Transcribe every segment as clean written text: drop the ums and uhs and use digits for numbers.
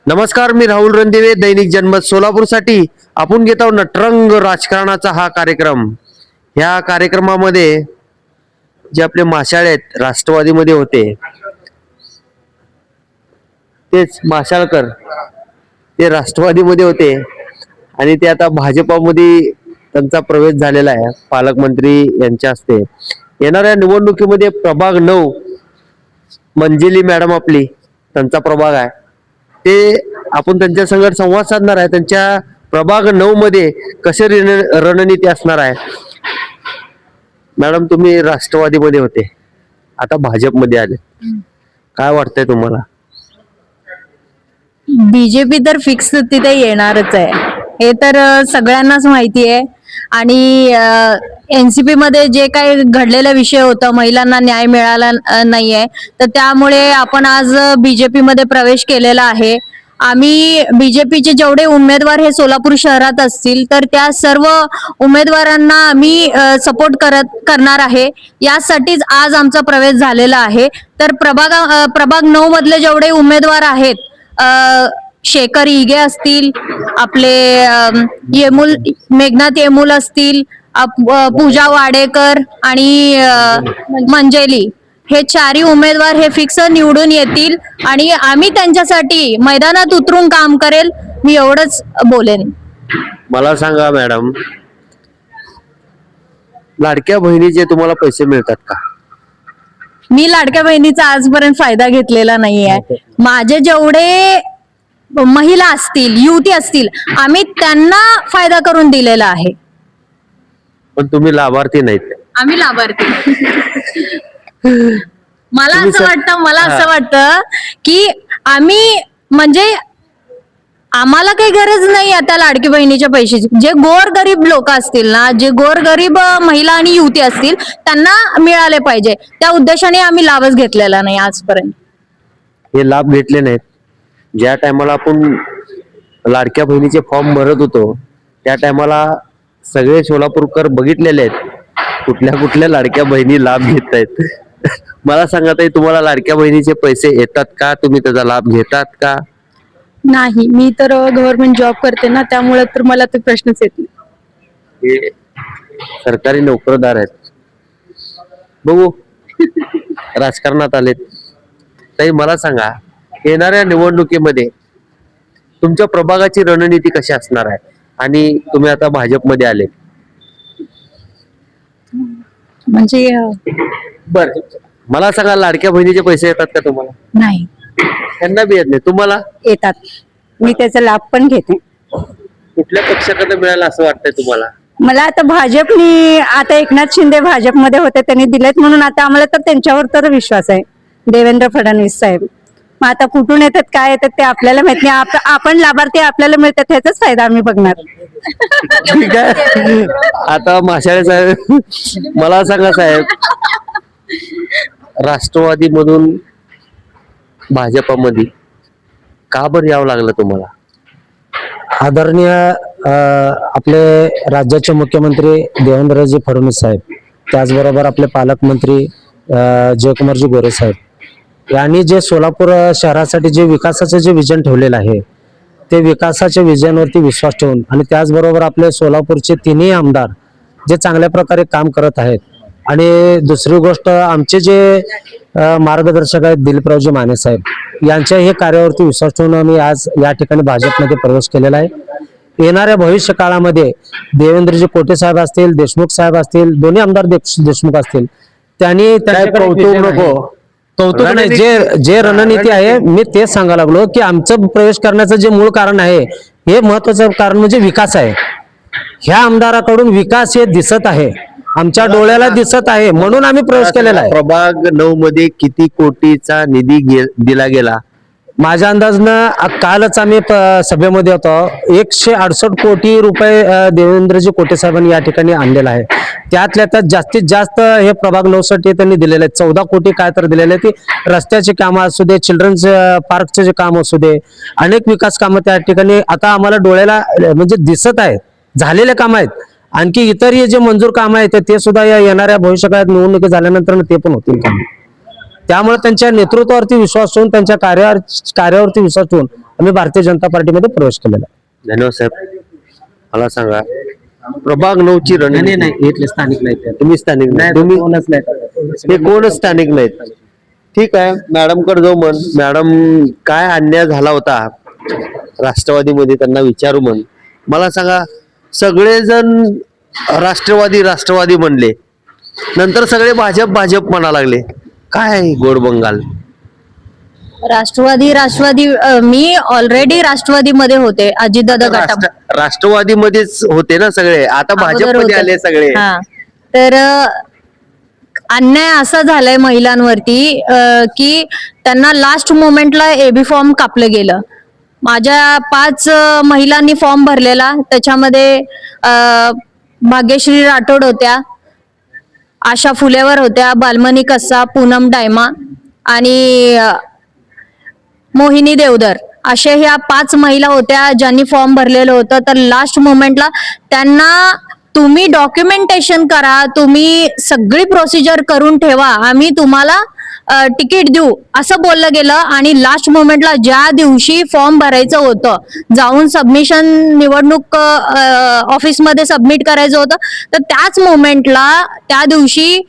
नमस्कार, मी राहुल रणदिवे, दैनिक जनमत सोलापूरसाठी आपण घेत आहोत नटरंग राजकारणाचा हा कार्यक्रम. ह्या कार्यक्रमामध्ये जे आपले माशाळे आहेत राष्ट्रवादीमध्ये होते, तेच माशाळकर ते राष्ट्रवादीमध्ये होते आणि ते आता भाजपामध्ये त्यांचा प्रवेश झालेला आहे. पालकमंत्री यांच्या हस्ते येणाऱ्या निवडणुकीमध्ये प्रभाग 9 मंजिली मॅडम आपली त्यांचा प्रभाग आहे, ते आपण त्यांच्या संगत संवाद साधणार आहे. त्यांच्या प्रभाग 9 मध्ये कशी रणनीती असणार आहे. मॅडम, तुम्ही राष्ट्रवादीमध्ये होते, आता भाजपमध्ये आले, काय वाटतंय तुम्हाला? बीजेपी तर फिक्स तिथे येणारच आहे, हे तर सगळ्यांनाच माहिती आहे. आणि एनसीपी मध्ये जे काही घडलेला विषय होता, महिलांना न्याय मिळाला नाहीये, तर त्यामुळे आपण आज बीजेपी मध्ये प्रवेश केलेला आहे. आम्ही बीजेपीचे जेवढे उमेदवार हे सोलापूर शहरात असतील, तर त्या सर्व उमेदवारांना आम्ही सपोर्ट करणार आहे. यासाठीच आज आमचा प्रवेश झालेला आहे. तर प्रभाग 9 मधले जेवढे उमेदवार आहेत, शेखर इगे असतील, आपले येमूल मेघनाथ येमूल असतील, पूजा वाडेकर आणि मंजेली, हे चारही उमेदवार हे फिक्स निवडून येतील आणि आम्ही त्यांच्यासाठी मैदानात उतरून काम करेल, मी एवढंच बोलेन. मला सांगा मॅडम, लाडक्या बहिणीचे तुम्हाला पैसे मिळतात का? मी लाडक्या बहिणीचा आजपर्यंत फायदा घेतलेला नाहीये. माझे जेवढे महिला असतील, युवती असतील, आम्ही त्यांना फायदा करून दिलेला आहे. पण तुम्ही लाभार्थी नाहीत. आम्ही लाभार्थी. मला असं वाटतं की आम्ही म्हणजे आम्हाला काही गरज नाही आता लाडकी बहिणीच्या पैशाची. जे गोरगरीब लोक असतील ना, जे गोरगरीब महिला आणि युवती असतील, त्यांना मिळाले पाहिजे, त्या उद्देशाने आम्ही लाभच घेतलेला नाही आजपर्यंत. हे लाभ घेतले नाहीत. ज्या टायमाला आपण लाडक्या बहिणीचे फॉर्म भरत होतो, त्या टायमाला सगळे सोलापूरकर बघितलेले आहेत कुठल्या कुठल्या लाडक्या बहिणी लाभ घेत आहेत. मला सांगा ताई, तुम्हाला लाडक्या बहिणीचे पैसे येतात का? तुम्ही त्याचा लाभ घेतात का? नाही, मी तर गव्हर्नमेंट जॉब करते ना, त्यामुळे तर मला तो प्रश्नच येत नाही. हे सरकारी नोकरदार आहेत. बघू, राजकारणात आलेत. ताई, मला सांगा, येणाऱ्या निवडणुकीमध्ये तुमच्या प्रभागाची रणनीती कशी असणार आहे? आणि तुम्ही आता भाजपमध्ये आले, म्हणजे बर मला सांगा, लाडक्या बहिणीचे पैसे येतात का तुम्हाला? नाही. त्यांना बी येत नाही, तुम्हाला येतात. मी त्याचा लाभ पण घेते. कुठल्या पक्षाकडे मिळाला असं वाटतंय तुम्हाला? मला आता भाजपनी, आता एकनाथ शिंदे भाजपमध्ये होते, त्यांनी दिलेत म्हणून आता आम्हाला तर त्यांच्यावर तर विश्वास आहे, देवेंद्र फडणवीस साहेब. मग आता कुठून येतात, काय येतात ते आपल्याला माहित नाही. आपण लाभार्थी, आपल्याला मिळतात, ह्याचाच फायदा आम्ही बघणार. ठीक आहे. आता माशाळे साहेब, मला सांगा साहेब, राष्ट्रवादी मधून भाजपामध्ये का बरं यावं लागलं तुम्हाला? आदरणीय आपले राज्याचे मुख्यमंत्री देवेंद्रजी फडणवीस साहेब, त्याचबरोबर आपले पालकमंत्री जयकुमारजी गोरे साहेब यांनी जे सोलापूर शहरासाठी जे विकासाचं जे विजन ठेवलेलं आहे, ते विकासाच्या विजनवरती विश्वास ठेवून आणि त्याचबरोबर आपले सोलापूरचे तिन्ही आमदार जे चांगल्या प्रकारे काम करत आहेत. आणि दुसरी गोष्ट, आमचे जे मार्गदर्शक आहेत दिलीपरावजी माने साहेब, यांच्या हे कार्यावरती विश्वास ठेवून आम्ही आज या ठिकाणी भाजपमध्ये प्रवेश केलेला आहे. येणाऱ्या भविष्य काळामध्ये देवेंद्रजी कोटे साहेब असतील, देशमुख साहेब असतील, दोन्ही आमदार देशमुख असतील, त्यांनी कौतुक नको, कौतुक नाही, जे रणनीती आहे, मी तेच सांगायला लागलो की आमचं प्रवेश करण्याचं जे मूळ कारण आहे, हे महत्वाचं कारण म्हणजे विकास आहे. ह्या आमदाराकडून विकास हे दिसत आहे, आमच्या डोळ्याला दिसत आहे, म्हणून आम्ही प्रवेश केलेला आहे. प्रभाग 9 मध्ये किती कोटीचा निधी दिला गेला? माझ्या अंदाजनं कालच आम्ही सभेमध्ये होतो, 168 कोटी रुपये देवेंद्रजी कोटे साहेबांनी या ठिकाणी आणलेला आहे. त्यातल्या त्यात जास्तीत जास्त हे प्रभाग 9 साठी त्यांनी दिलेले आहेत. 14 कोटी काय तर दिलेले आहेत. ती रस्त्याची कामं असू दे, चिल्ड्रन्स पार्कचे जे काम असू दे, अनेक विकास कामं त्या ठिकाणी आता आम्हाला डोळ्याला म्हणजे दिसत आहेत, झालेले काम आहेत. आणखी इतर हे जे मंजूर काम आहेत ते सुद्धा या येणाऱ्या भविष्यकाळात निवडणुकी झाल्यानंतर ते पण होतील काम. त्यामुळे त्यांच्या नेतृत्वावरती विश्वास ठेवून, त्यांच्या कार्यावरती विश्वास ठेवून आम्ही भारतीय जनता पार्टीमध्ये प्रवेश केलेला आहे. धन्यवाद साहेब. मला सांगा, प्रभाग 9 ची रणनीती. नाही इथले स्थानिक नाही तुम्ही स्थानिक नाही, तुम्ही हे कोणच स्थानिक नाहीत. ठीक आहे, मॅडम कडे जाऊ म्हण. मॅडम, काय अन्याय झाला होता राष्ट्रवादीमध्ये त्यांना विचारू म्हण. मला सांगा, सगळेजण राष्ट्रवादी राष्ट्रवादी म्हणले, नंतर सगळे भाजप भाजप म्हणा लागले. काय गोड बंगाल. राष्ट्रवादी मी ऑलरेडी राष्ट्रवादीमध्ये होते अजितदादा गटात. राष्ट्रवादीमध्येच होते ना सगळे, आता भाजपमध्ये आले सगळे. हा, तर अन्याय असा झालाय महिलांवरती की त्यांना लास्ट मोमेंटला एबी फॉर्म कापलं गेलं. माझ्या 5 महिलांनी फॉर्म भरलेला, त्याच्यामध्ये भाग्यश्री राठोड होत्या, आशा फुलेवर होत्या, बालमणी कस्सा, पूनम डायमा आणि मोहिनी देवधर, अशा ह्या 5 महिला होत्या ज्यांनी फॉर्म भरलेलं होतं. तर लास्ट मोमेंटला त्यांना तुम्ही डॉक्युमेंटेशन करा, तुम्ही सगळी प्रोसिजर करून ठेवा, आम्ही तुम्हाला तिकीट देऊ असं बोललं गेलं. आणि लास्ट मोमेंटला ज्या दिवशी फॉर्म भरायचं होतं, जाऊन सबमिशन निवडणूक ऑफिसमध्ये सबमिट करायचं होतं, तर त्याच मोमेंटला त्या दिवशी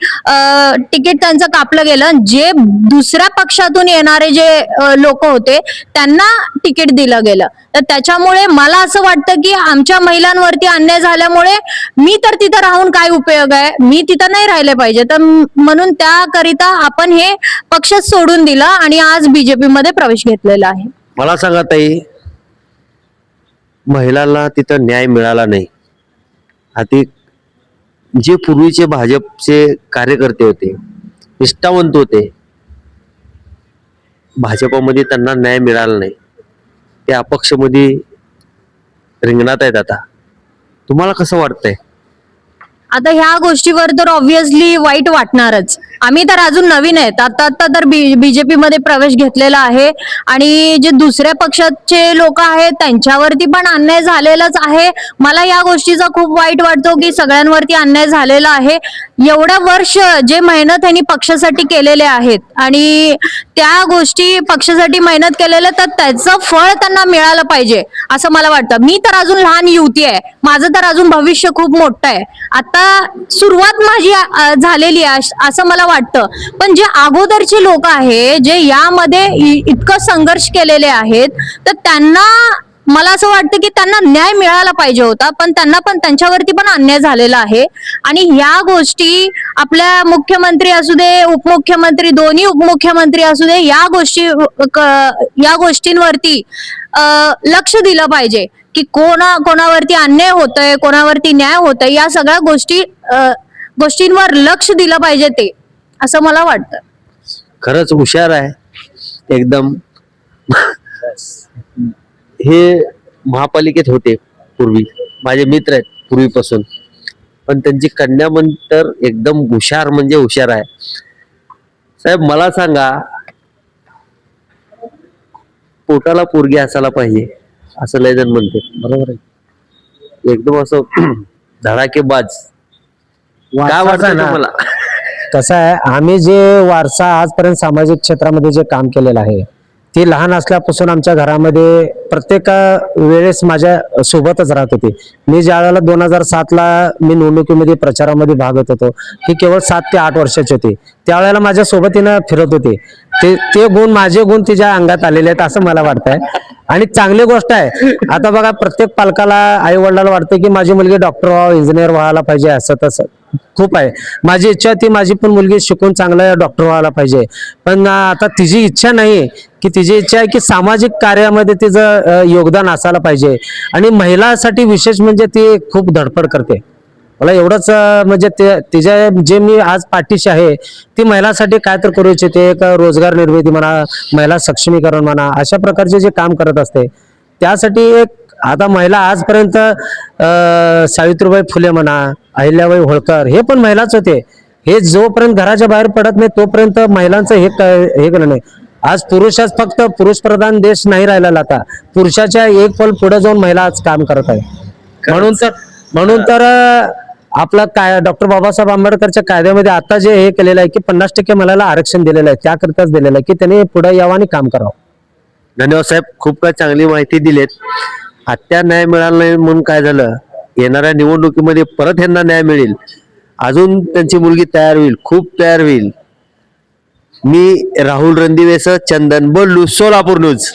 तिकीट त्यांचं कापलं गेलं. जे दुसऱ्या पक्षातून येणारे जे लोक होते त्यांना तिकीट दिलं गेलं. तर त्याच्यामुळे मला असं वाटतं की आमच्या महिलांवरती अन्याय झाल्यामुळे मी तर तिथं राहून काय उपयोग आहे, मी तिथं नाही राहिले पाहिजे. तर म्हणून त्याकरिता आपण हे पक्ष सोडून दिला आणि आज बीजेपी मध्ये प्रवेश घेतलेला आहे. मला सांगा ताई, महिलांना तिथं न्याय मिळाला नाही. आधी जे पूर्वीचे भाजपचे कार्यकर्ते होते, निष्ठावंत होते, भाजपमध्ये त्यांना न्याय मिळाला नाही. ते अपक्षमध्ये रिंगणात आहेत. आता तुम्हाला कसं वाटतंय? आता ह्या गोष्टीवर तर ऑब्व्हियसली वाईट वाटणारच. आम्ही तर अजून नवीन आहेत, आता तर बीजेपी मध्ये प्रवेश घेतलेला आहे आणि जे दुसऱ्या पक्षाचे लोक आहेत त्यांच्यावरती पण अन्याय झालेलाच आहे. मला या गोष्टीचा खूप वाईट वाटतो की सगळ्यांवरती अन्याय झालेला आहे. एवढं वर्ष जे मेहनत त्यांनी पक्षासाठी केलेले आहेत आणि त्या गोष्टी पक्षासाठी मेहनत केलेल्या, तर त्याचं फळ त्यांना मिळालं पाहिजे असं मला वाटतं. मी तर अजून लहान युवती आहे, माझं तर अजून भविष्य खूप मोठं आहे. आता सुरुवात माझी झालेली आहे असं मला वाटतं. पण जे अगोदरचे लोक आहे, जे यामध्ये इतकं संघर्ष केलेले आहेत, तर त्यांना मला असं वाटतं की त्यांना न्याय मिळाला पाहिजे होता. पण त्यांच्यावरती पण अन्याय झालेला आहे. आणि ह्या गोष्टी आपल्या मुख्यमंत्री असू दे, उपमुख्यमंत्री, दोन्ही उपमुख्यमंत्री असू दे, या गोष्टींवरती लक्ष दिलं पाहिजे की कोणावरती अन्याय होतोय, कोणावरती न्याय होतोय, या सगळ्या गोष्टींवर लक्ष दिलं पाहिजे ते, असं मला वाटतं. खरंच हुशार आहे एकदम. हे महापालिकेत होते पूर्वी, माझे मित्र आहेत पूर्वीपासून, पण त्यांची कन्या तर एकदम हुशार म्हणजे हुशार आहे. साहेब मला सांगा, पोटाला पोरगी असायला पाहिजे असं लय जण म्हणते, बरोबर आहे? एकदम असं धडाकेबाज. काय वाटतं तुम्हाला? कसं आहे, आम्ही जे वारसा आजपर्यंत सामाजिक क्षेत्रामध्ये जे काम केलेलं आहे, ती लहान असल्यापासून आमच्या घरामध्ये प्रत्येक वेळेस माझ्या सोबतच राहत होती. मी ज्या वेळेला 2007ला मी निवडणुकीमध्ये प्रचारामध्ये भाग घेत होतो, ती केवळ 7 ते 8 वर्षाची होती. त्यावेळेला माझ्या सोबतीनं फिरत होते. ते गुण, माझे गुण तिच्या अंगात आलेले आहेत असं मला वाटतंय आणि चांगली गोष्ट आहे. आता बघा, प्रत्येक पालकाला, आई वडिलाला वाटतं की माझी मुलगी डॉक्टर व्हावं, इंजिनियर व्हायला पाहिजे, असं तसं खूप आहे. माझी इच्छा ती, माझी पण मुलगी शिकून चांगलं डॉक्टर व्हायला पाहिजे. पण आता तिची इच्छा नाही, की तिची इच्छा आहे की सामाजिक कार्यामध्ये तिचं योगदान असायला पाहिजे. आणि महिलांसाठी विशेष म्हणजे ती खूप धडपड करते. मला एवढंच म्हणजे तिच्या जे मी आज पाठीशी आहे, ती महिलांसाठी काय तर करू इच्छिते. एक रोजगार निर्मिती म्हणा, महिला सक्षमीकरण म्हणा, अशा प्रकारचे जे काम करत असते, त्यासाठी एक आता महिला आजपर्यंत सावित्रीबाई फुले म्हणा, अहिल्याबाई होळकर, हे पण महिलाच होते. हे जोपर्यंत घराच्या बाहेर पडत नाही तोपर्यंत महिलांचं हे केलं नाही. आज पुरुषच, फक्त पुरुष प्रधान देश नाही राहिलेला. आता पुरुषाच्या एक पल पुढे जाऊन महिला आज काम करत आहे. म्हणून तर आपला काय डॉक्टर बाबासाहेब आंबेडकरच्या कायद्यामध्ये आता जे हे केलेलं आहे की 50% महिलाला आरक्षण दिलेलं आहे, त्याकरताच दिलेलं आहे की त्यांनी पुढे यावं आणि काम करावं. धन्यवाद साहेब, खूप काय चांगली माहिती दिलीत. आत्या न्याय मिळाला नाही म्हणून काय झालं, येणाऱ्या निवडणुकीमध्ये परत ह्यांना न्याय मिळेल, अजून त्यांची मुलगी तयार होईल, खूप तयार होईल. मी राहुल रणदिवेसह चंदन बोलू, सोलापूर न्यूज.